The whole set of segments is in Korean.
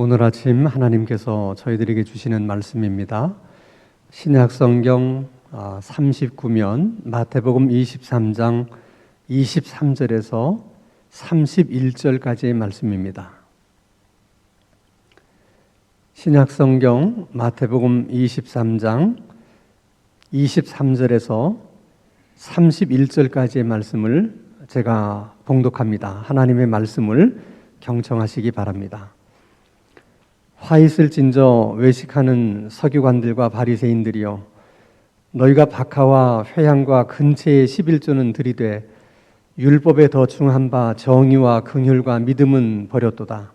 오늘 아침 하나님께서 저희들에게 주시는 말씀입니다. 신약 성경 39면 마태복음 23장 23절에서 31절까지의 말씀입니다. 신약 성경 마태복음 23장 23절에서 31절까지의 말씀을 제가 봉독합니다. 하나님의 말씀을 경청하시기 바랍니다. 화 있을진저 외식하는 서기관들과 바리새인들이여, 너희가 박하와 회향과 근체의 11조는 들이되 율법에 더 중한 바 정의와 긍휼과 믿음은 버렸도다.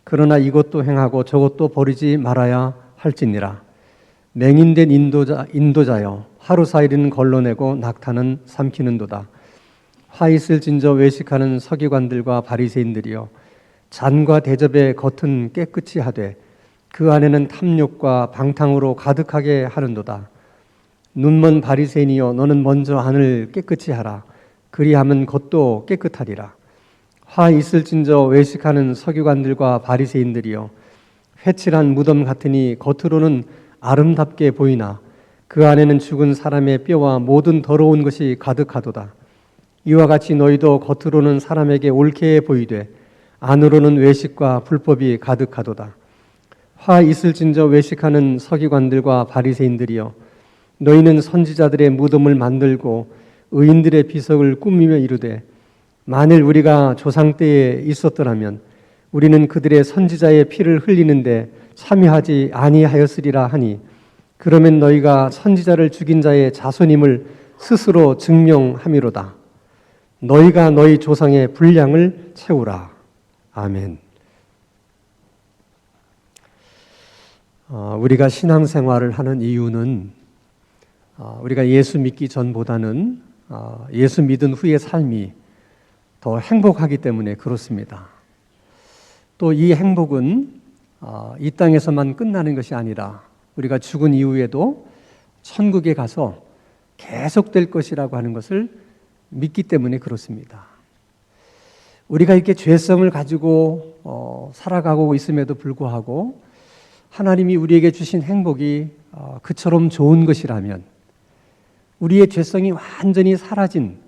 그러나 이것도 행하고 저것도 버리지 말아야 할지니라. 맹인된 인도자여, 하루 사이는 걸러내고 낙타는 삼키는도다. 화 있을진저 외식하는 서기관들과 바리새인들이여, 잔과 대접의 겉은 깨끗이 하되 그 안에는 탐욕과 방탕으로 가득하게 하는도다. 눈먼 바리새인이여, 너는 먼저 안을 깨끗이 하라. 그리하면 겉도 깨끗하리라. 화 있을진저 외식하는 서기관들과 바리새인들이여, 회칠한 무덤 같으니 겉으로는 아름답게 보이나 그 안에는 죽은 사람의 뼈와 모든 더러운 것이 가득하도다. 이와 같이 너희도 겉으로는 사람에게 옳게 보이되 안으로는 외식과 불법이 가득하도다. 화 있을진저 외식하는 서기관들과 바리새인들이여, 너희는 선지자들의 무덤을 만들고 의인들의 비석을 꾸미며 이르되 만일 우리가 조상 때에 있었더라면 우리는 그들의 선지자의 피를 흘리는데 참여하지 아니하였으리라 하니, 그러면 너희가 선지자를 죽인 자의 자손임을 스스로 증명함이로다. 너희가 너희 조상의 분량을 채우라. 아멘. 우리가 신앙생활을 하는 이유는 우리가 예수 믿기 전보다는 예수 믿은 후의 삶이 더 행복하기 때문에 그렇습니다. 또 이 행복은 이 땅에서만 끝나는 것이 아니라 우리가 죽은 이후에도 천국에 가서 계속될 것이라고 하는 것을 믿기 때문에 그렇습니다. 우리가 이렇게 죄성을 가지고 살아가고 있음에도 불구하고 하나님이 우리에게 주신 행복이 그처럼 좋은 것이라면, 우리의 죄성이 완전히 사라진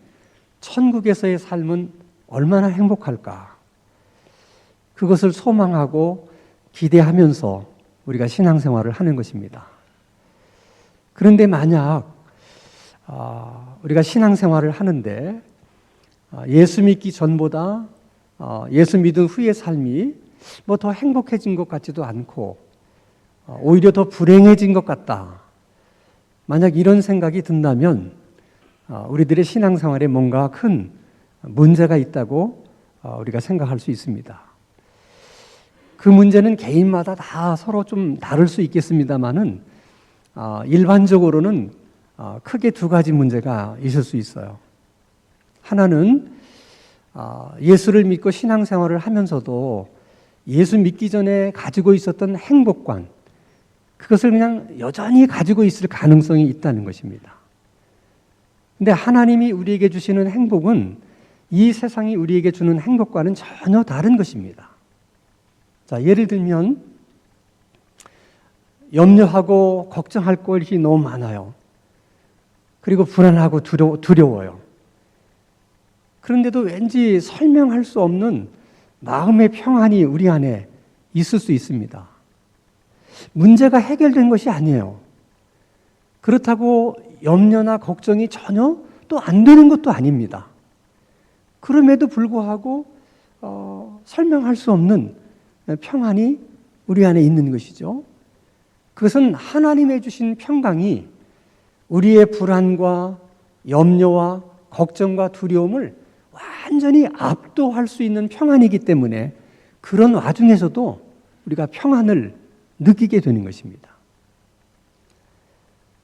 천국에서의 삶은 얼마나 행복할까? 그것을 소망하고 기대하면서 우리가 신앙생활을 하는 것입니다. 그런데 만약 우리가 신앙생활을 하는데 예수 믿기 전보다 예수 믿은 후의 삶이 뭐 더 행복해진 것 같지도 않고 오히려 더 불행해진 것 같다. 만약 이런 생각이 든다면 우리들의 신앙생활에 뭔가 큰 문제가 있다고 우리가 생각할 수 있습니다. 그 문제는 개인마다 다 서로 좀 다를 수 있겠습니다만은 일반적으로는 크게 두 가지 문제가 있을 수 있어요. 하나는 예수를 믿고 신앙생활을 하면서도 예수 믿기 전에 가지고 있었던 행복관, 그것을 그냥 여전히 가지고 있을 가능성이 있다는 것입니다. 그런데 하나님이 우리에게 주시는 행복은 이 세상이 우리에게 주는 행복과는 전혀 다른 것입니다. 자, 예를 들면 염려하고 걱정할 것이 너무 많아요. 그리고 불안하고 두려워요. 그런데도 왠지 설명할 수 없는 마음의 평안이 우리 안에 있을 수 있습니다. 문제가 해결된 것이 아니에요. 그렇다고 염려나 걱정이 전혀 또 안 되는 것도 아닙니다. 그럼에도 불구하고 설명할 수 없는 평안이 우리 안에 있는 것이죠. 그것은 하나님의 주신 평강이 우리의 불안과 염려와 걱정과 두려움을 완전히 압도할 수 있는 평안이기 때문에 그런 와중에서도 우리가 평안을 느끼게 되는 것입니다.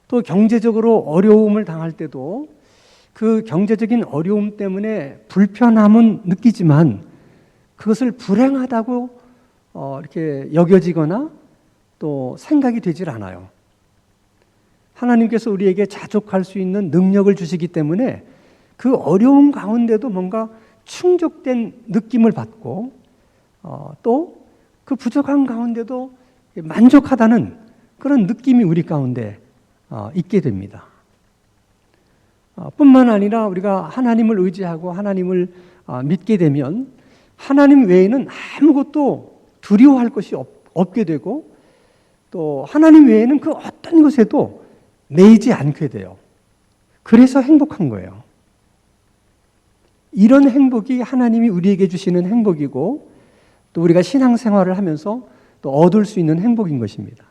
또 경제적으로 어려움을 당할 때도 그 경제적인 어려움 때문에 불편함은 느끼지만 그것을 불행하다고 이렇게 여겨지거나 또 생각이 되질 않아요. 하나님께서 우리에게 자족할 수 있는 능력을 주시기 때문에 그 어려움 가운데도 뭔가 충족된 느낌을 받고 또 그 부족한 가운데도 만족하다는 그런 느낌이 우리 가운데 있게 됩니다. 뿐만 아니라 우리가 하나님을 의지하고 하나님을 믿게 되면 하나님 외에는 아무것도 두려워할 것이 없게 되고 또 하나님 외에는 그 어떤 것에도 매이지 않게 돼요. 그래서 행복한 거예요. 이런 행복이 하나님이 우리에게 주시는 행복이고 또 우리가 신앙생활을 하면서 또 얻을 수 있는 행복인 것입니다.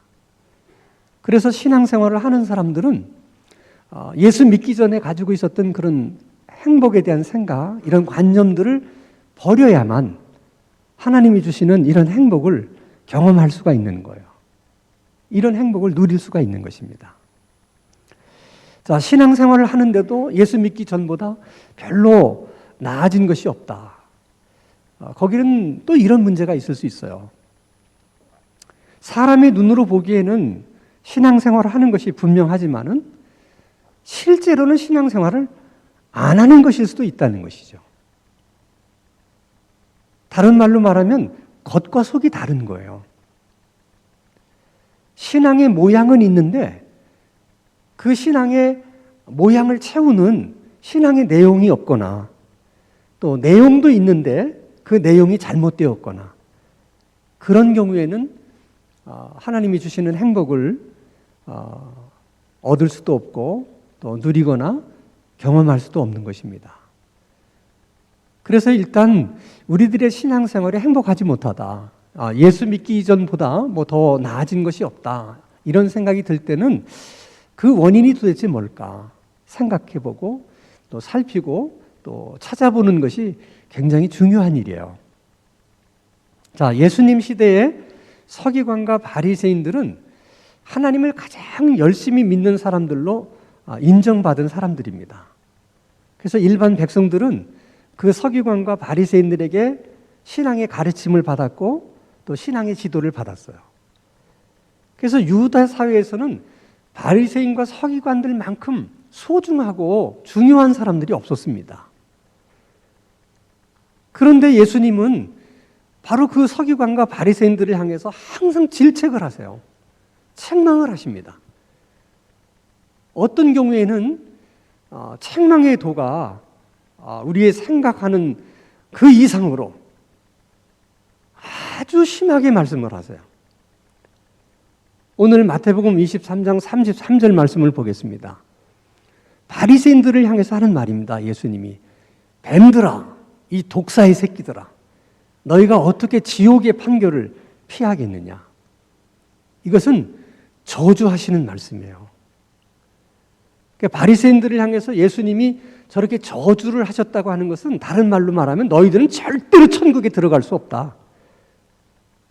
그래서 신앙생활을 하는 사람들은 예수 믿기 전에 가지고 있었던 그런 행복에 대한 생각, 이런 관념들을 버려야만 하나님이 주시는 이런 행복을 경험할 수가 있는 거예요. 이런 행복을 누릴 수가 있는 것입니다. 자, 신앙생활을 하는데도 예수 믿기 전보다 별로 나아진 것이 없다. 거기는 또 이런 문제가 있을 수 있어요. 사람의 눈으로 보기에는 신앙생활을 하는 것이 분명하지만은 실제로는 신앙생활을 안 하는 것일 수도 있다는 것이죠. 다른 말로 말하면 겉과 속이 다른 거예요. 신앙의 모양은 있는데 그 신앙의 모양을 채우는 신앙의 내용이 없거나 또 내용도 있는데 그 내용이 잘못되었거나 그런 경우에는 하나님이 주시는 행복을 얻을 수도 없고 또 누리거나 경험할 수도 없는 것입니다. 그래서 일단 우리들의 신앙생활이 행복하지 못하다. 예수 믿기 이전보다 뭐 더 나아진 것이 없다. 이런 생각이 들 때는 그 원인이 도대체 뭘까 생각해보고 또 살피고 또 찾아보는 것이 굉장히 중요한 일이에요. 자, 예수님 시대에 서기관과 바리새인들은 하나님을 가장 열심히 믿는 사람들로 인정받은 사람들입니다. 그래서 일반 백성들은 그 서기관과 바리새인들에게 신앙의 가르침을 받았고 또 신앙의 지도를 받았어요. 그래서 유다 사회에서는 바리새인과 서기관들만큼 소중하고 중요한 사람들이 없었습니다. 그런데 예수님은 바로 그 서기관과 바리새인들을 향해서 항상 질책을 하세요. 책망을 하십니다. 어떤 경우에는 책망의 도가 우리의 생각하는 그 이상으로 아주 심하게 말씀을 하세요. 오늘 마태복음 23장 33절 말씀을 보겠습니다. 바리새인들을 향해서 하는 말입니다. 예수님이 뱀들아, 이 독사의 새끼들아, 너희가 어떻게 지옥의 판결을 피하겠느냐. 이것은 저주하시는 말씀이에요. 그러니까 바리새인들을 향해서 예수님이 저렇게 저주를 하셨다고 하는 것은 다른 말로 말하면 너희들은 절대로 천국에 들어갈 수 없다.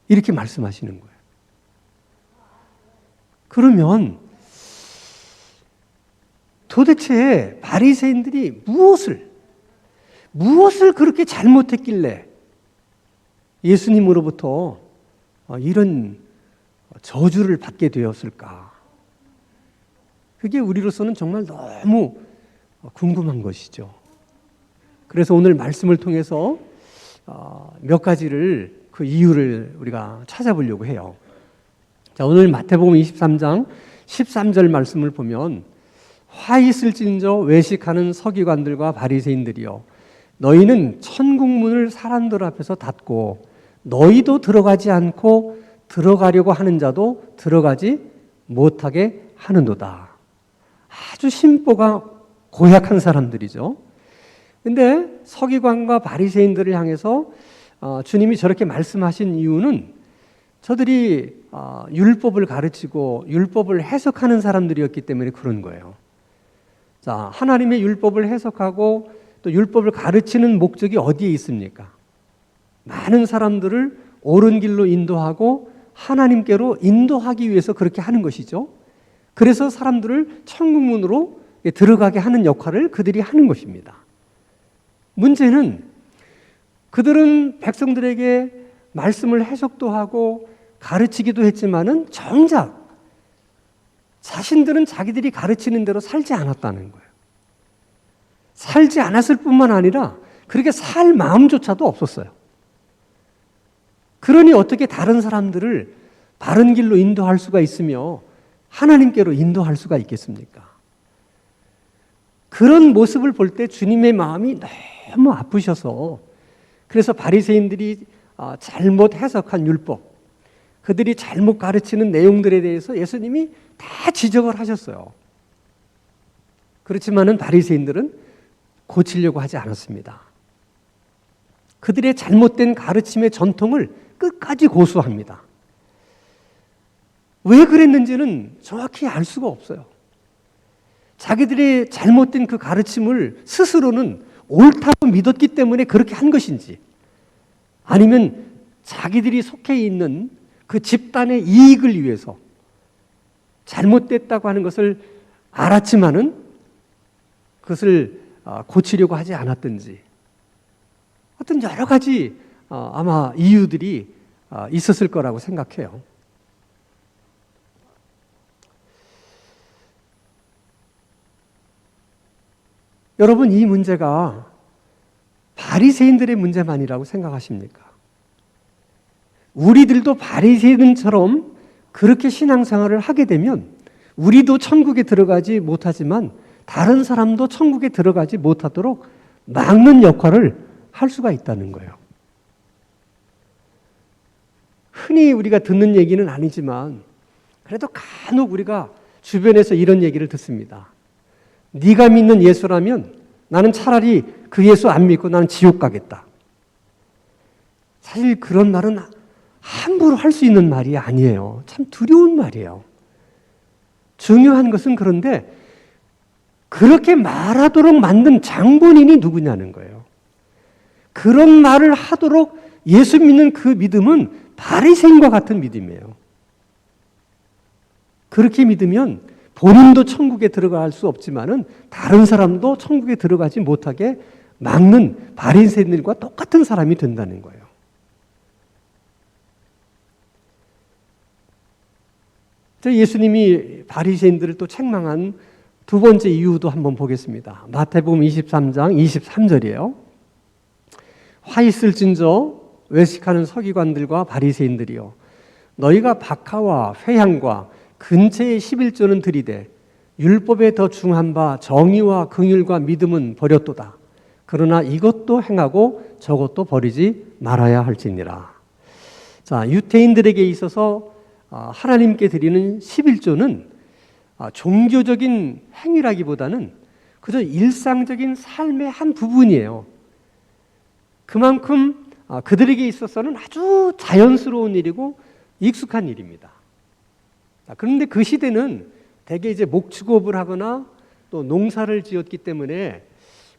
이렇게 말씀하시는 거예요. 그러면 도대체 바리새인들이 무엇을 그렇게 잘못했길래 예수님으로부터 이런 저주를 받게 되었을까? 그게 우리로서는 정말 너무 궁금한 것이죠. 그래서 오늘 말씀을 통해서 몇 가지를 그 이유를 우리가 찾아보려고 해요. 자, 오늘 마태복음 23장 13절 말씀을 보면 화 있을진저 외식하는 서기관들과 바리새인들이여 너희는 천국 문을 사람들 앞에서 닫고 너희도 들어가지 않고 들어가려고 하는 자도 들어가지 못하게 하는도다. 아주 심보가 고약한 사람들이죠. 근데 서기관과 바리새인들을 향해서 주님이 저렇게 말씀하신 이유는 저들이 율법을 가르치고 율법을 해석하는 사람들이었기 때문에 그런 거예요. 자, 하나님의 율법을 해석하고 또 율법을 가르치는 목적이 어디에 있습니까? 많은 사람들을 옳은 길로 인도하고 하나님께로 인도하기 위해서 그렇게 하는 것이죠. 그래서 사람들을 천국문으로 들어가게 하는 역할을 그들이 하는 것입니다. 문제는 그들은 백성들에게 말씀을 해석도 하고 가르치기도 했지만은 정작 자신들은 자기들이 가르치는 대로 살지 않았다는 거예요. 살지 않았을 뿐만 아니라 그렇게 살 마음조차도 없었어요. 그러니 어떻게 다른 사람들을 바른 길로 인도할 수가 있으며 하나님께로 인도할 수가 있겠습니까? 그런 모습을 볼 때 주님의 마음이 너무 아프셔서, 그래서 바리새인들이 잘못 해석한 율법, 그들이 잘못 가르치는 내용들에 대해서 예수님이 다 지적을 하셨어요. 그렇지만은 바리새인들은 고치려고 하지 않았습니다. 그들의 잘못된 가르침의 전통을 끝까지 고수합니다. 왜 그랬는지는 정확히 알 수가 없어요. 자기들의 잘못된 그 가르침을 스스로는 옳다고 믿었기 때문에 그렇게 한 것인지, 아니면 자기들이 속해 있는 그 집단의 이익을 위해서 잘못됐다고 하는 것을 알았지만은 그것을 고치려고 하지 않았든지, 어떤 여러 가지 아마 이유들이 있었을 거라고 생각해요. 여러분, 이 문제가 바리새인들의 문제만이라고 생각하십니까? 우리들도 바리새인처럼 그렇게 신앙생활을 하게 되면 우리도 천국에 들어가지 못하지만 다른 사람도 천국에 들어가지 못하도록 막는 역할을 할 수가 있다는 거예요. 흔히 우리가 듣는 얘기는 아니지만 그래도 간혹 우리가 주변에서 이런 얘기를 듣습니다. 네가 믿는 예수라면 나는 차라리 그 예수 안 믿고 나는 지옥 가겠다. 사실 그런 말은 함부로 할 수 있는 말이 아니에요. 참 두려운 말이에요. 중요한 것은 그런데 그렇게 말하도록 만든 장본인이 누구냐는 거예요. 그런 말을 하도록 예수 믿는 그 믿음은 바리새인과 같은 믿음이에요. 그렇게 믿으면 본인도 천국에 들어갈 수 없지만은 다른 사람도 천국에 들어가지 못하게 막는 바리새인들과 똑같은 사람이 된다는 거예요. 예수님이 바리새인들을 또 책망한 두 번째 이유도 한번 보겠습니다. 마태복음 23장 23절이에요. 화 있을진저 외식하는 서기관들과 바리새인들이요, 너희가 박하와 회향과 근처의 11조는 들이되 율법에 더 중한 바 정의와 긍휼과 믿음은 버렸도다. 그러나 이것도 행하고 저것도 버리지 말아야 할지니라. 자, 유대인들에게 있어서 하나님께 드리는 11조는 종교적인 행위라기보다는 그저 일상적인 삶의 한 부분이에요. 그만큼 그들에게 있어서는 아주 자연스러운 일이고 익숙한 일입니다. 그런데 그 시대는 대개 이제 목축업을 하거나 또 농사를 지었기 때문에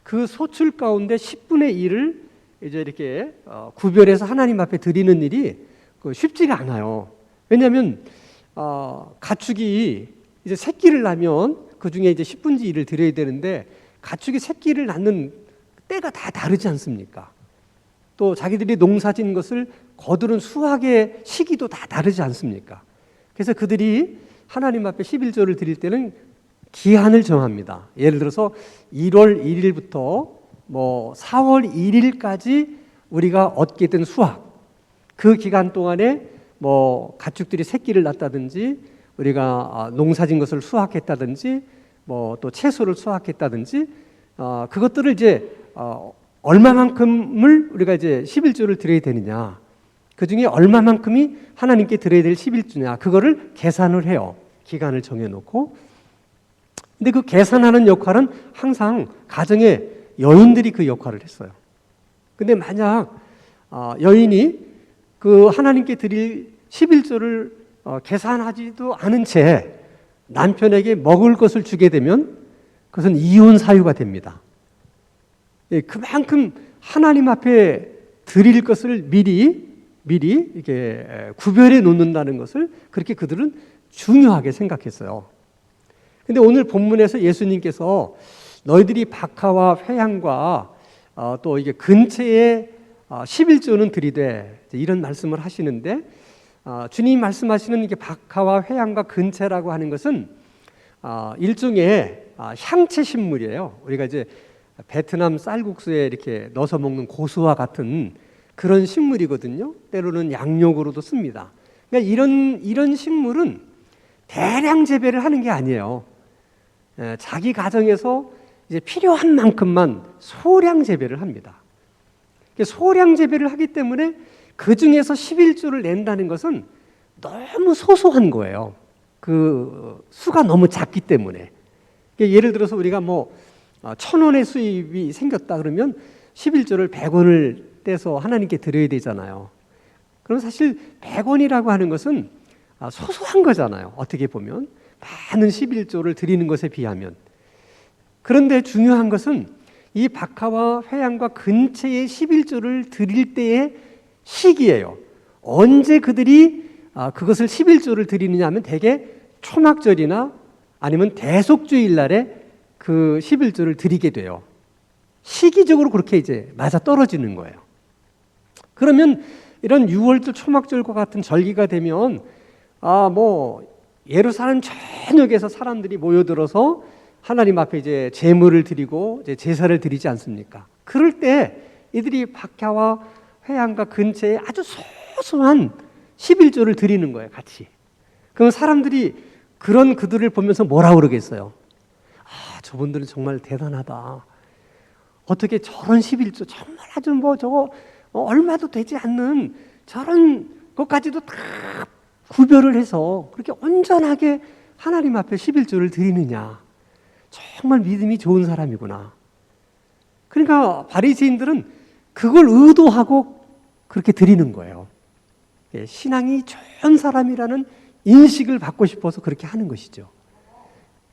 그 소출 가운데 10분의 1을 이제 이렇게 구별해서 하나님 앞에 드리는 일이 쉽지가 않아요. 왜냐하면 가축이 이제 새끼를 낳으면 그 중에 이제 10분의 1을 드려야 되는데 가축이 새끼를 낳는 때가 다 다르지 않습니까? 또 자기들이 농사진 것을 거두는 수확의 시기도 다 다르지 않습니까? 그래서 그들이 하나님 앞에 11조를 드릴 때는 기한을 정합니다. 예를 들어서 1월 1일부터 뭐 4월 1일까지 우리가 얻게 된 수확, 그 기간 동안에 뭐 가축들이 새끼를 낳았다든지 우리가 농사진 것을 수확했다든지 뭐 또 채소를 수확했다든지 그것들을 이제 얼마만큼을 우리가 이제 11조를 드려야 되느냐, 그 중에 얼마만큼이 하나님께 드려야 될 11조냐, 그거를 계산을 해요. 기간을 정해놓고. 근데 그 계산하는 역할은 항상 가정의 여인들이 그 역할을 했어요. 근데 만약 여인이 그 하나님께 드릴 11조를 계산하지도 않은 채 남편에게 먹을 것을 주게 되면 그것은 이혼 사유가 됩니다. 그만큼 하나님 앞에 드릴 것을 미리 이렇게 구별해 놓는다는 것을 그렇게 그들은 중요하게 생각했어요. 근데 오늘 본문에서 예수님께서 너희들이 박하와 회향과 또 이게 근처에 11조는 드리되 이런 말씀을 하시는데, 주님이 말씀하시는 이게 박하와 회향과 근처라고 하는 것은 일종의 향채 식물이에요. 우리가 이제 베트남 쌀국수에 이렇게 넣어서 먹는 고수와 같은 그런 식물이거든요. 때로는 양육으로도 씁니다. 그러니까 이런 식물은 대량 재배를 하는 게 아니에요. 자기 가정에서 이제 필요한 만큼만 소량 재배를 합니다. 소량 재배를 하기 때문에 그 중에서 11조를 낸다는 것은 너무 소소한 거예요. 그 수가 너무 작기 때문에. 예를 들어서 우리가 뭐 1,000원의 수입이 생겼다 그러면 11조를 100원을 떼서 하나님께 드려야 되잖아요. 그럼 사실 100원이라고 하는 것은 소소한 거잖아요. 어떻게 보면 많은 11조를 드리는 것에 비하면. 그런데 중요한 것은 이 박하와 회양과 근처의 11조를 드릴 때의 시기예요. 언제 그들이 그것을 11조를 드리느냐 하면 대개 초막절이나 아니면 대속주일 날에 그 11조를 드리게 돼요. 시기적으로 그렇게 이제 맞아 떨어지는 거예요. 그러면 이런 6월절 초막절과 같은 절기가 되면 예루살렘 전역에서 사람들이 모여들어서 하나님 앞에 이제 제물을 드리고 이제 제사를 드리지 않습니까? 그럴 때 이들이 박하와 회양과 근처에 아주 소소한 11조를 드리는 거예요, 같이. 그럼 사람들이 그런 그들을 보면서 뭐라 그러겠어요? 저분들은 정말 대단하다. 어떻게 저런 11조, 정말 아주 저거 얼마도 되지 않는 저런 것까지도 다 구별을 해서 그렇게 온전하게 하나님 앞에 11조를 드리느냐. 정말 믿음이 좋은 사람이구나. 그러니까 바리새인들은 그걸 의도하고 그렇게 드리는 거예요. 신앙이 좋은 사람이라는 인식을 받고 싶어서 그렇게 하는 것이죠.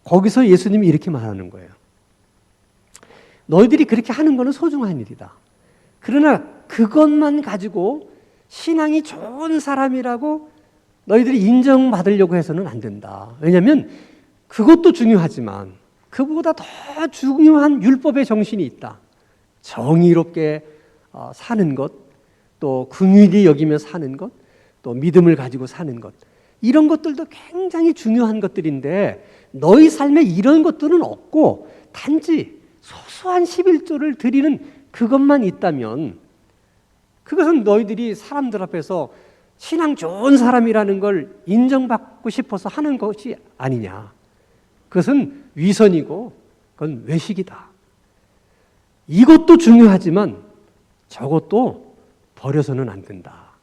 거기서 예수님이 이렇게 말하는 거예요. 너희들이 그렇게 하는 것은 소중한 일이다. 그러나 그것만 가지고 신앙이 좋은 사람이라고 너희들이 인정받으려고 해서는 안 된다. 왜냐하면 그것도 중요하지만 그보다 더 중요한 율법의 정신이 있다. 정의롭게 사는 것, 또 긍휼히 여기며 사는 것, 또 믿음을 가지고 사는 것, 이런 것들도 굉장히 중요한 것들인데 너희 삶에 이런 것들은 없고 단지 소소한 11조를 드리는 그것만 있다면 그것은 너희들이 사람들 앞에서 신앙 좋은 사람이라는 걸 인정받고 싶어서 하는 것이 아니냐. 그것은 위선이고 그건 외식이다. 이것도 중요하지만 저것도 버려서는 안 된다.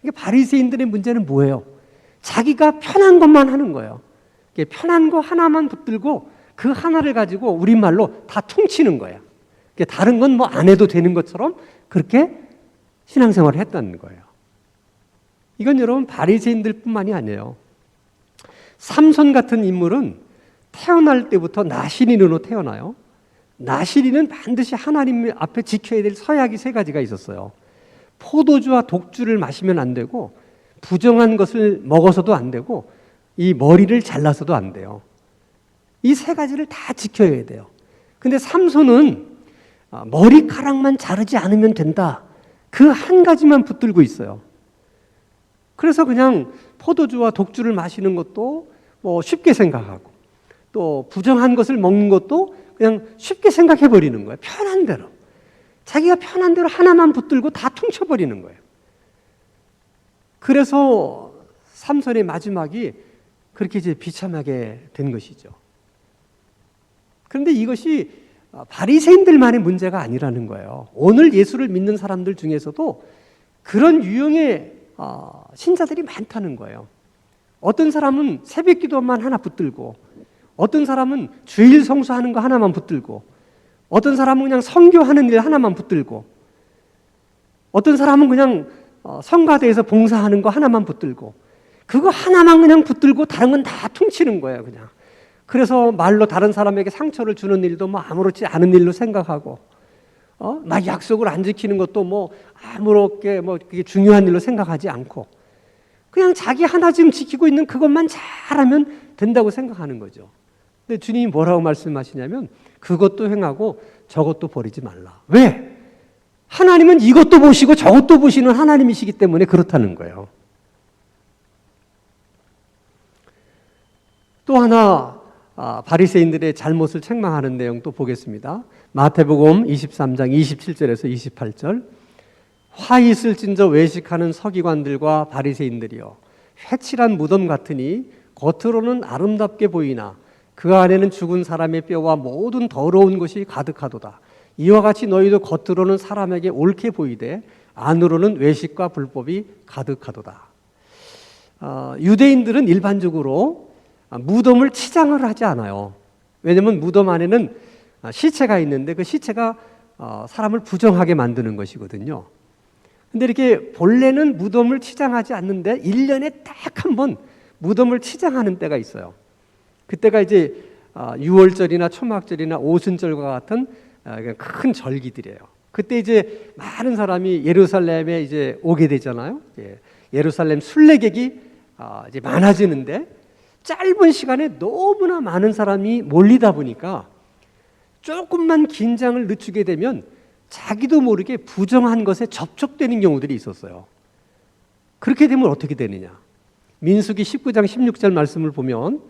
이게 바리새인들의 문제는 뭐예요? 자기가 편한 것만 하는 거예요. 편한 거 하나만 붙들고 그 하나를 가지고 우리말로 다 퉁치는 거예요. 다른 건 뭐 안 해도 되는 것처럼 그렇게 신앙생활을 했다는 거예요. 이건 여러분 바리새인들뿐만이 아니에요. 삼손 같은 인물은 태어날 때부터 나시린으로 태어나요. 나시린은 반드시 하나님 앞에 지켜야 될 서약이 3가지가 있었어요. 포도주와 독주를 마시면 안 되고 부정한 것을 먹어서도 안 되고 이 머리를 잘라서도 안 돼요. 이 3가지를 다 지켜야 돼요. 근데 삼손은 머리카락만 자르지 않으면 된다. 그 한 가지만 붙들고 있어요. 그래서 그냥 포도주와 독주를 마시는 것도 뭐 쉽게 생각하고 또 부정한 것을 먹는 것도 그냥 쉽게 생각해 버리는 거예요. 편한 대로. 자기가 편한 대로 하나만 붙들고 다 퉁쳐버리는 거예요. 그래서 삼손의 마지막이 그렇게 이제 비참하게 된 것이죠. 그런데 이것이 바리새인들만의 문제가 아니라는 거예요. 오늘 예수를 믿는 사람들 중에서도 그런 유형의 신자들이 많다는 거예요. 어떤 사람은 새벽 기도만 하나 붙들고 어떤 사람은 주일 성수하는 거 하나만 붙들고 어떤 사람은 그냥 선교하는 일 하나만 붙들고 어떤 사람은 그냥 성가대에서 봉사하는 거 하나만 붙들고 그거 하나만 그냥 붙들고 다른 건 다 퉁치는 거예요. 그냥. 그래서 말로 다른 사람에게 상처를 주는 일도 뭐 아무렇지 않은 일로 생각하고 막 약속을 안 지키는 것도 뭐 아무렇게 뭐 그게 중요한 일로 생각하지 않고 그냥 자기 하나 지금 지키고 있는 그것만 잘하면 된다고 생각하는 거죠. 근데 주님이 뭐라고 말씀하시냐면 그것도 행하고 저것도 버리지 말라. 왜? 하나님은 이것도 보시고 저것도 보시는 하나님이시기 때문에 그렇다는 거예요. 또 하나 바리새인들의 잘못을 책망하는 내용 또 보겠습니다. 마태복음 23장 27절에서 28절. 화 있을진저 외식하는 서기관들과 바리새인들이여, 회칠한 무덤 같으니 겉으로는 아름답게 보이나 그 안에는 죽은 사람의 뼈와 모든 더러운 것이 가득하도다. 이와 같이 너희도 겉으로는 사람에게 옳게 보이되 안으로는 외식과 불법이 가득하도다. 유대인들은 일반적으로 무덤을 치장을 하지 않아요. 왜냐하면 무덤 안에는 시체가 있는데 그 시체가 사람을 부정하게 만드는 것이거든요. 근데 이렇게 본래는 무덤을 치장하지 않는데 1년에 딱 한 번 무덤을 치장하는 때가 있어요. 그때가 이제 유월절이나 초막절이나 오순절과 같은 큰 절기들이에요. 그때 이제 많은 사람이 예루살렘에 이제 오게 되잖아요. 예루살렘 순례객이 이제 많아지는데 짧은 시간에 너무나 많은 사람이 몰리다 보니까 조금만 긴장을 늦추게 되면 자기도 모르게 부정한 것에 접촉되는 경우들이 있었어요. 그렇게 되면 어떻게 되느냐? 민수기 19장 16절 말씀을 보면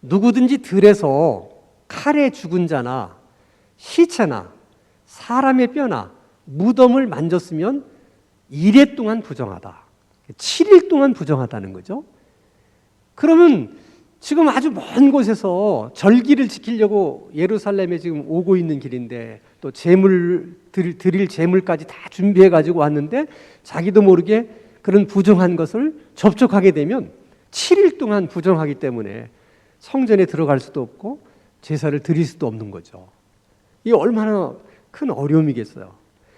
누구든지 들에서 칼에 죽은 자나 시체나 사람의 뼈나 무덤을 만졌으면 1회 동안 부정하다. 7일 동안 부정하다는 거죠. 그러면 지금 아주 먼 곳에서 절기를 지키려고 예루살렘에 지금 오고 있는 길인데 또 드릴 재물까지 다 준비해 가지고 왔는데 자기도 모르게 그런 부정한 것을 접촉하게 되면 7일 동안 부정하기 때문에 성전에 들어갈 수도 없고 제사를 드릴 수도 없는 거죠. 이게 얼마나 큰 어려움이겠어요.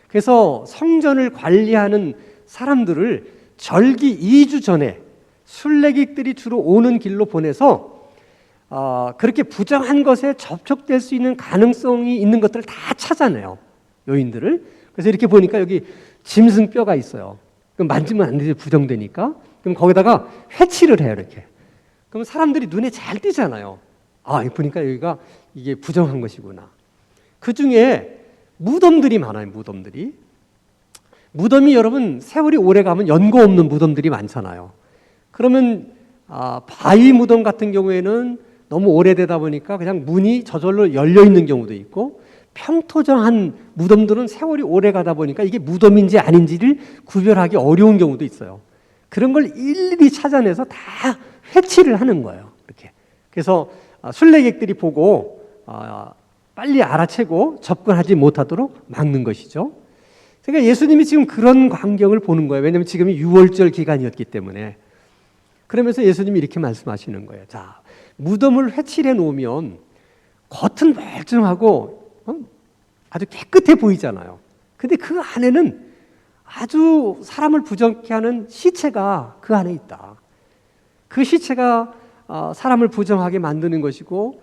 그래서 성전을 관리하는 사람들을 절기 2주 전에 순례객들이 주로 오는 길로 보내서 그렇게 부정한 것에 접촉될 수 있는 가능성이 있는 것들을 다 찾아내요. 요인들을. 그래서 이렇게 보니까 여기 짐승뼈가 있어요. 그럼 만지면 안 되지, 부정되니까. 그럼 거기다가 회치를 해요, 이렇게. 그럼 사람들이 눈에 잘 띄잖아요. 보니까 여기가 이게 부정한 것이구나. 그 중에 무덤들이 많아요, 무덤들이. 무덤이 여러분 세월이 오래 가면 연고 없는 무덤들이 많잖아요. 그러면 바위 무덤 같은 경우에는 너무 오래되다 보니까 그냥 문이 저절로 열려 있는 경우도 있고, 평토정한 무덤들은 세월이 오래 가다 보니까 이게 무덤인지 아닌지를 구별하기 어려운 경우도 있어요. 그런 걸 일일이 찾아내서 다 회치를 하는 거예요. 이렇게. 그래서 순례객들이 보고 빨리 알아채고 접근하지 못하도록 막는 것이죠. 그러니까 예수님이 지금 그런 광경을 보는 거예요. 왜냐하면 지금이 유월절 기간이었기 때문에. 그러면서 예수님이 이렇게 말씀하시는 거예요. 자, 무덤을 회칠해 놓으면 겉은 멀쩡하고 아주 깨끗해 보이잖아요. 근데 그 안에는 아주 사람을 부정케 하는 시체가 그 안에 있다. 그 시체가 사람을 부정하게 만드는 것이고,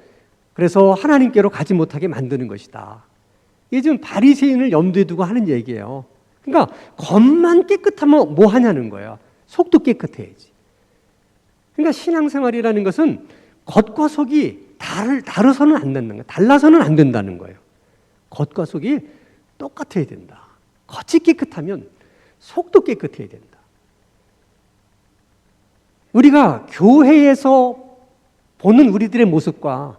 그래서 하나님께로 가지 못하게 만드는 것이다. 이게 지금 바리새인을 염두에 두고 하는 얘기예요. 그러니까 겉만 깨끗하면 뭐 하냐는 거예요. 속도 깨끗해야지. 그러니까 신앙생활이라는 것은 겉과 속이 다르서는 안 된다는 거예요. 달라서는 안 된다는 거예요. 겉과 속이 똑같아야 된다. 겉이 깨끗하면 속도 깨끗해야 된다. 우리가 교회에서 보는 우리들의 모습과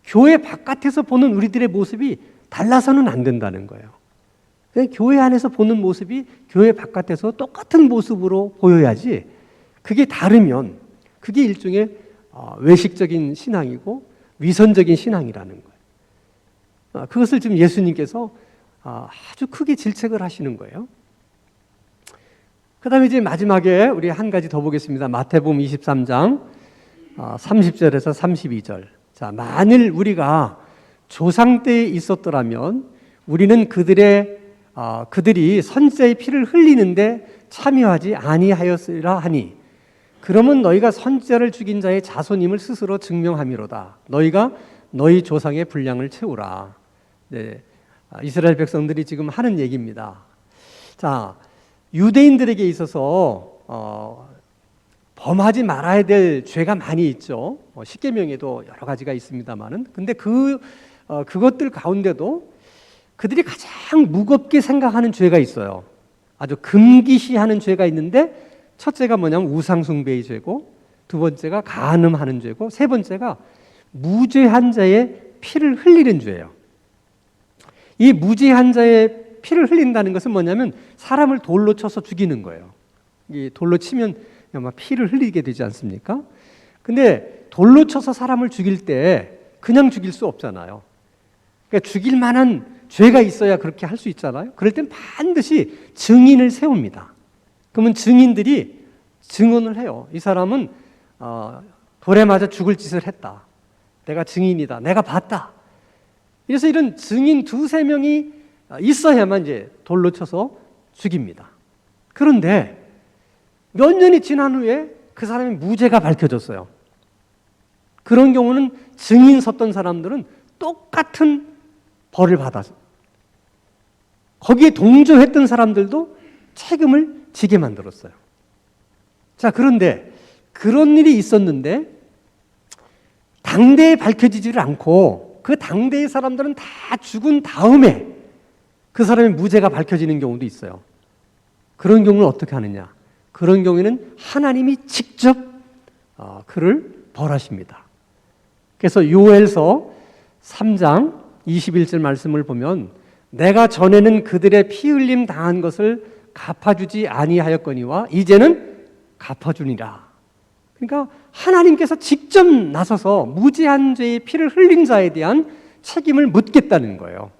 교회 바깥에서 보는 우리들의 모습이 달라서는 안 된다는 거예요. 교회 안에서 보는 모습이 교회 바깥에서 똑같은 모습으로 보여야지, 그게 다르면 그게 일종의 외식적인 신앙이고 위선적인 신앙이라는 거예요. 그것을 지금 예수님께서 아주 크게 질책을 하시는 거예요. 그 다음에 이제 마지막에 우리 한 가지 더 보겠습니다. 마태복음 23장 30절에서 32절. 자, 만일 우리가 조상 때에 있었더라면 우리는 그들이 선지자의 피를 흘리는데 참여하지 아니하였으리라 하니, 그러면 너희가 선지자를 죽인 자의 자손임을 스스로 증명함이로다. 너희가 너희 조상의 분량을 채우라. 네, 이스라엘 백성들이 지금 하는 얘기입니다. 자, 유대인들에게 있어서 범하지 말아야 될 죄가 많이 있죠. 십계명에도 여러 가지가 있습니다만은, 근데 그것들 가운데도 그들이 가장 무겁게 생각하는 죄가 있어요. 아주 금기시하는 죄가 있는데, 첫째가 뭐냐면 우상숭배의 죄고, 두 번째가 간음하는 죄고, 세 번째가 무죄한 자의 피를 흘리는 죄예요. 이 무죄한 자의 피를 흘린다는 것은 뭐냐면 사람을 돌로 쳐서 죽이는 거예요. 이 돌로 치면 아마 피를 흘리게 되지 않습니까? 근데 돌로 쳐서 사람을 죽일 때 그냥 죽일 수 없잖아요. 그러니까 죽일 만한 죄가 있어야 그렇게 할 수 있잖아요. 그럴 땐 반드시 증인을 세웁니다. 그러면 증인들이 증언을 해요. 이 사람은 돌에 맞아 죽을 짓을 했다. 내가 증인이다. 내가 봤다. 그래서 이런 증인 두세 명이 있어야만 이제 돌로 쳐서 죽입니다. 그런데 몇 년이 지난 후에 그 사람의 무죄가 밝혀졌어요. 그런 경우는 증인 섰던 사람들은 똑같은 벌을 받아서 거기에 동조했던 사람들도 책임을 지게 만들었어요. 자, 그런데 그런 일이 있었는데 당대에 밝혀지지를 않고 그 당대의 사람들은 다 죽은 다음에 그 사람의 무죄가 밝혀지는 경우도 있어요. 그런 경우는 어떻게 하느냐? 그런 경우에는 하나님이 직접 그를 벌하십니다. 그래서 요엘서 3장 21절 말씀을 보면 내가 전에는 그들의 피 흘림 당한 것을 갚아주지 아니하였거니와 이제는 갚아주니라. 그러니까 하나님께서 직접 나서서 무지한 죄의 피를 흘린 자에 대한 책임을 묻겠다는 거예요.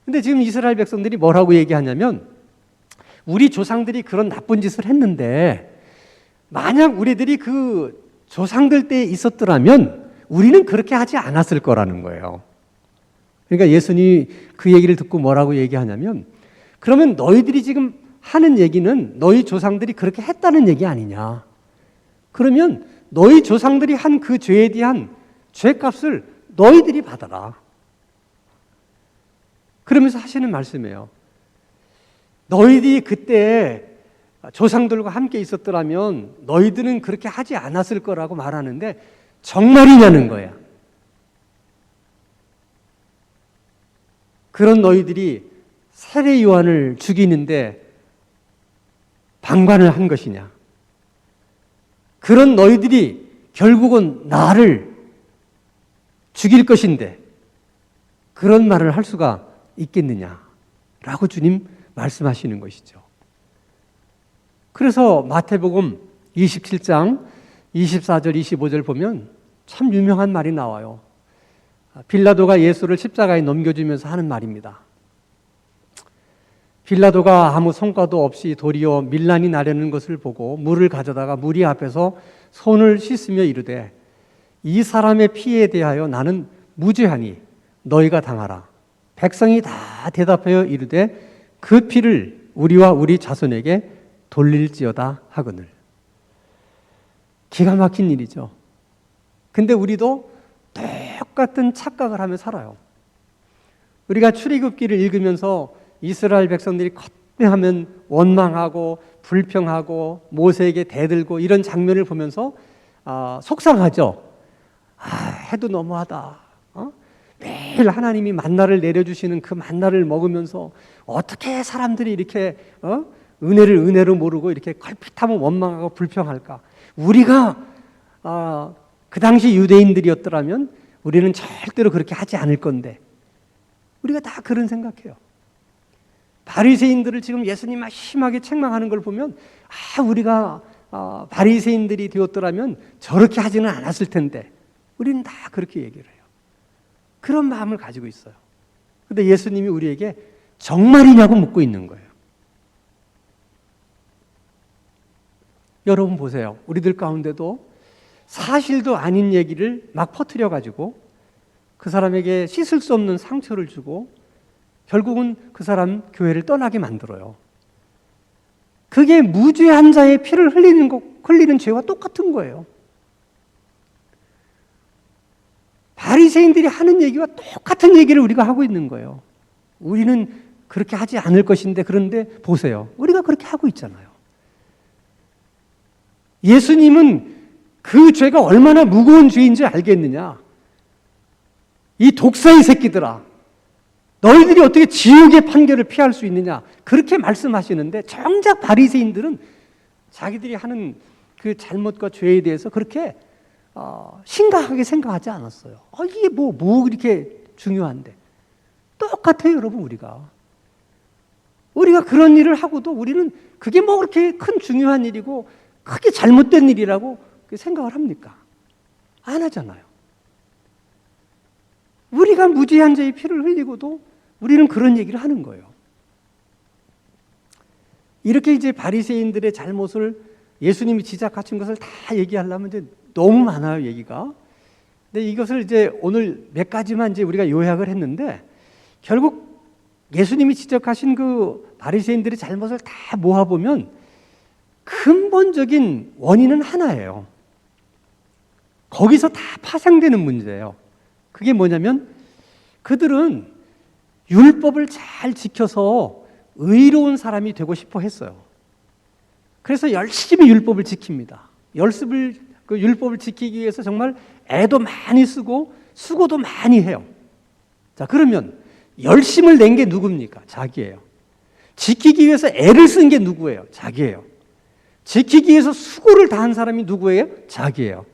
근데 지금 이스라엘 백성들이 뭐라고 얘기하냐면 우리 조상들이 그런 나쁜 짓을 했는데 만약 우리들이 그 조상들 때에 있었더라면 우리는 그렇게 하지 않았을 거라는 거예요. 그러니까 예수님이 그 얘기를 듣고 뭐라고 얘기하냐면 그러면 너희들이 지금 하는 얘기는 너희 조상들이 그렇게 했다는 얘기 아니냐. 그러면 너희 조상들이 한 그 죄에 대한 죄값을 너희들이 받아라. 그러면서 하시는 말씀이에요. 너희들이 그때 조상들과 함께 있었더라면 너희들은 그렇게 하지 않았을 거라고 말하는데 정말이냐는 거야. 그런 너희들이 세례 요한을 죽이는데 방관을 한 것이냐? 그런 너희들이 결국은 나를 죽일 것인데 그런 말을 할 수가 있겠느냐라고 주님 말씀하시는 것이죠. 그래서 마태복음 27장 24절 25절 보면 참 유명한 말이 나와요. 빌라도가 예수를 십자가에 넘겨주면서 하는 말입니다. 빌라도가 아무 성과도 없이 도리어 밀란이 나려는 것을 보고 물을 가져다가 무리 앞에서 손을 씻으며 이르되 이 사람의 피에 대하여 나는 무죄하니 너희가 당하라. 백성이 다 대답하여 이르되 그 피를 우리와 우리 자손에게 돌릴지어다 하거늘. 기가 막힌 일이죠. 근데 우리도 똑같은 착각을 하며 살아요. 우리가 출애굽기를 읽으면서 이스라엘 백성들이 컷하면 원망하고 불평하고 모세에게 대들고 이런 장면을 보면서 속상하죠. 해도 너무하다. 매일 하나님이 만나를 내려주시는 그 만나를 먹으면서 어떻게 사람들이 이렇게 은혜를 은혜로 모르고 이렇게 걸핏하면 원망하고 불평할까? 우리가 그 당시 유대인들이었더라면 우리는 절대로 그렇게 하지 않을 건데 우리가 다 그런 생각해요. 바리새인들을 지금 예수님이 심하게 책망하는 걸 보면 우리가 바리새인들이 되었더라면 저렇게 하지는 않았을 텐데 우리는 다 그렇게 얘기를 해요. 그런 마음을 가지고 있어요. 그런데 예수님이 우리에게 정말이냐고 묻고 있는 거예요. 여러분 보세요. 우리들 가운데도 사실도 아닌 얘기를 막 퍼뜨려가지고 그 사람에게 씻을 수 없는 상처를 주고 결국은 그 사람 교회를 떠나게 만들어요. 그게 무죄한 자의 피를 흘리는 죄와 똑같은 거예요. 바리새인들이 하는 얘기와 똑같은 얘기를 우리가 하고 있는 거예요. 우리는 그렇게 하지 않을 것인데 그런데 보세요. 우리가 그렇게 하고 있잖아요. 예수님은 그 죄가 얼마나 무거운 죄인지 알겠느냐? 이 독사의 새끼들아, 너희들이 어떻게 지옥의 판결을 피할 수 있느냐? 그렇게 말씀하시는데 정작 바리새인들은 자기들이 하는 그 잘못과 죄에 대해서 그렇게 심각하게 생각하지 않았어요. 이게 뭐 이렇게 중요한데. 똑같아요, 여러분, 우리가. 우리가 그런 일을 하고도 우리는 그게 뭐 그렇게 큰 중요한 일이고 크게 잘못된 일이라고 생각을 합니까? 안 하잖아요. 우리가 무죄한 자의 피를 흘리고도 우리는 그런 얘기를 하는 거예요. 이렇게 이제 바리새인들의 잘못을 예수님이 지적하신 것을 다 얘기하려면 이제 너무 많아요, 얘기가. 근데 이것을 이제 오늘 몇 가지만 이제 우리가 요약을 했는데, 결국 예수님이 지적하신 그 바리새인들의 잘못을 다 모아보면 근본적인 원인은 하나예요. 거기서 다 파생되는 문제예요. 그게 뭐냐면 그들은 율법을 잘 지켜서 의로운 사람이 되고 싶어 했어요. 그래서 열심히 율법을 지킵니다. 그 율법을 지키기 위해서 정말 애도 많이 쓰고 수고도 많이 해요. 자, 그러면 열심을 낸 게 누굽니까? 자기예요. 지키기 위해서 애를 쓴 게 누구예요? 자기예요. 지키기 위해서 수고를 다한 사람이 누구예요? 자기예요.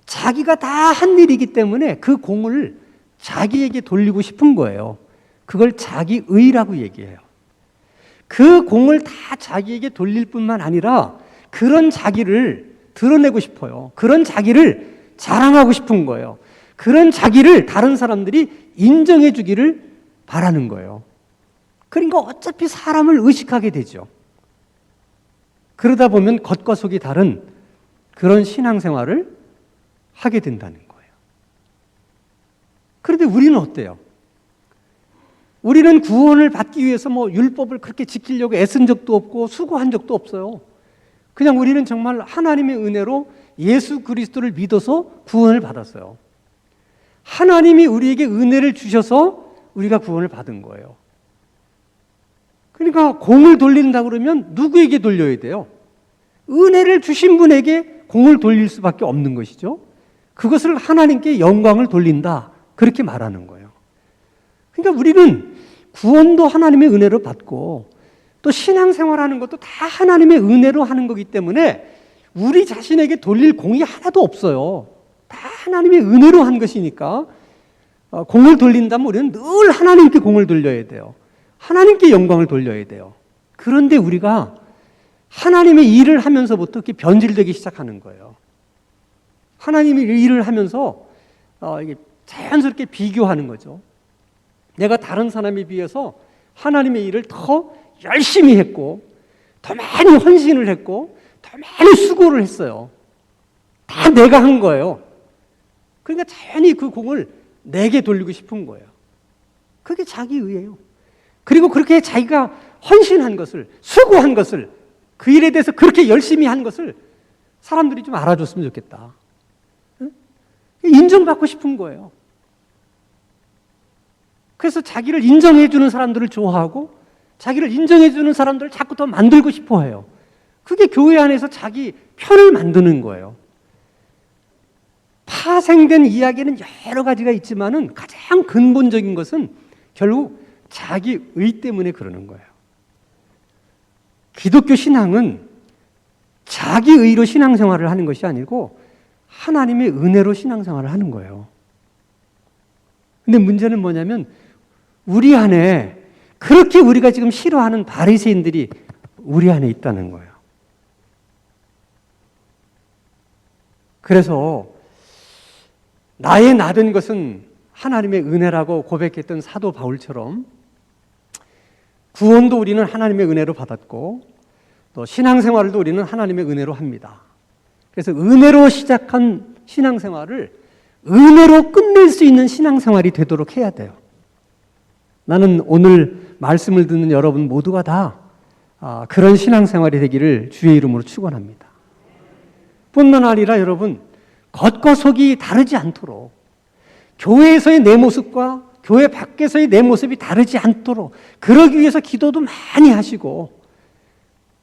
자기가 다 한 일이기 때문에 그 공을 자기에게 돌리고 싶은 거예요. 그걸 자기의라고 얘기해요. 그 공을 다 자기에게 돌릴 뿐만 아니라 그런 자기를 드러내고 싶어요. 그런 자기를 자랑하고 싶은 거예요. 그런 자기를 다른 사람들이 인정해 주기를 바라는 거예요. 그러니까 어차피 사람을 의식하게 되죠. 그러다 보면 겉과 속이 다른 그런 신앙생활을 하게 된다는 거예요. 그런데 우리는 어때요? 우리는 구원을 받기 위해서 뭐 율법을 그렇게 지키려고 애쓴 적도 없고 수고한 적도 없어요. 그냥 우리는 정말 하나님의 은혜로 예수 그리스도를 믿어서 구원을 받았어요. 하나님이 우리에게 은혜를 주셔서 우리가 구원을 받은 거예요. 그러니까 공을 돌린다 그러면 누구에게 돌려야 돼요? 은혜를 주신 분에게 공을 돌릴 수밖에 없는 것이죠. 그것을 하나님께 영광을 돌린다, 그렇게 말하는 거예요. 그러니까 우리는 구원도 하나님의 은혜로 받고 또 신앙생활하는 것도 다 하나님의 은혜로 하는 거기 때문에 우리 자신에게 돌릴 공이 하나도 없어요. 다 하나님의 은혜로 한 것이니까 공을 돌린다면 우리는 늘 하나님께 공을 돌려야 돼요. 하나님께 영광을 돌려야 돼요. 그런데 우리가 하나님의 일을 하면서부터 이렇게 변질되기 시작하는 거예요. 하나님의 일을 하면서 이게 자연스럽게 비교하는 거죠. 내가 다른 사람에 비해서 하나님의 일을 더 열심히 했고 더 많이 헌신을 했고 더 많이 수고를 했어요. 다 내가 한 거예요. 그러니까 자연히 그 공을 내게 돌리고 싶은 거예요. 그게 자기의예요. 그리고 그렇게 자기가 헌신한 것을, 수고한 것을, 그 일에 대해서 그렇게 열심히 한 것을 사람들이 좀 알아줬으면 좋겠다. 인정받고 싶은 거예요. 그래서 자기를 인정해주는 사람들을 좋아하고 자기를 인정해주는 사람들을 자꾸 더 만들고 싶어 해요. 그게 교회 안에서 자기 편을 만드는 거예요. 파생된 이야기는 여러 가지가 있지만은 가장 근본적인 것은 결국 자기의 때문에 그러는 거예요. 기독교 신앙은 자기의로 신앙생활을 하는 것이 아니고 하나님의 은혜로 신앙생활을 하는 거예요. 근데 문제는 뭐냐면 우리 안에 그렇게 우리가 지금 싫어하는 바리새인들이 우리 안에 있다는 거예요. 그래서 나의 나된 것은 하나님의 은혜라고 고백했던 사도 바울처럼 구원도 우리는 하나님의 은혜로 받았고 또 신앙생활도 우리는 하나님의 은혜로 합니다. 그래서 은혜로 시작한 신앙생활을 은혜로 끝낼 수 있는 신앙생활이 되도록 해야 돼요. 나는 오늘 말씀을 듣는 여러분 모두가 다 그런 신앙생활이 되기를 주의 이름으로 축원합니다. 뿐만 아니라 여러분 겉과 속이 다르지 않도록 교회에서의 내 모습과 교회 밖에서의 내 모습이 다르지 않도록 그러기 위해서 기도도 많이 하시고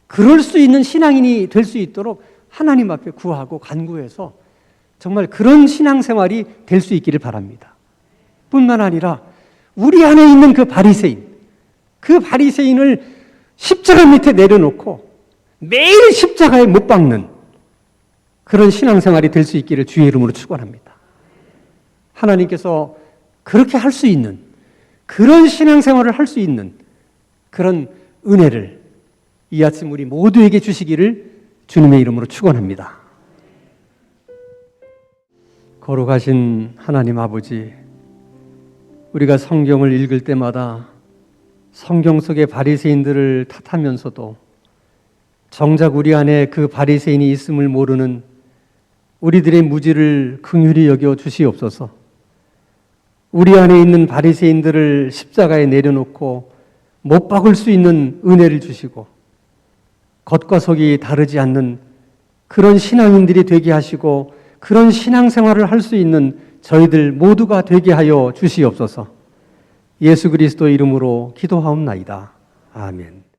그럴 수 있는 신앙인이 될 수 있도록 하나님 앞에 구하고 간구해서 정말 그런 신앙생활이 될 수 있기를 바랍니다. 뿐만 아니라 우리 안에 있는 그 바리새인을 십자가 밑에 내려놓고 매일 십자가에 못 박는 그런 신앙생활이 될 수 있기를 주의 이름으로 축원합니다. 하나님께서 그렇게 할 수 있는 그런 신앙생활을 할 수 있는 그런 은혜를 이 아침 우리 모두에게 주시기를 주님의 이름으로 축원합니다. 거룩하신 하나님 아버지, 우리가 성경을 읽을 때마다 성경 속의 바리새인들을 탓하면서도 정작 우리 안에 그 바리새인이 있음을 모르는 우리들의 무지를 긍휼히 여겨 주시옵소서. 우리 안에 있는 바리새인들을 십자가에 내려놓고 못 박을 수 있는 은혜를 주시고 겉과 속이 다르지 않는 그런 신앙인들이 되게 하시고 그런 신앙생활을 할 수 있는 저희들 모두가 되게 하여 주시옵소서. 예수 그리스도 이름으로 기도하옵나이다. 아멘.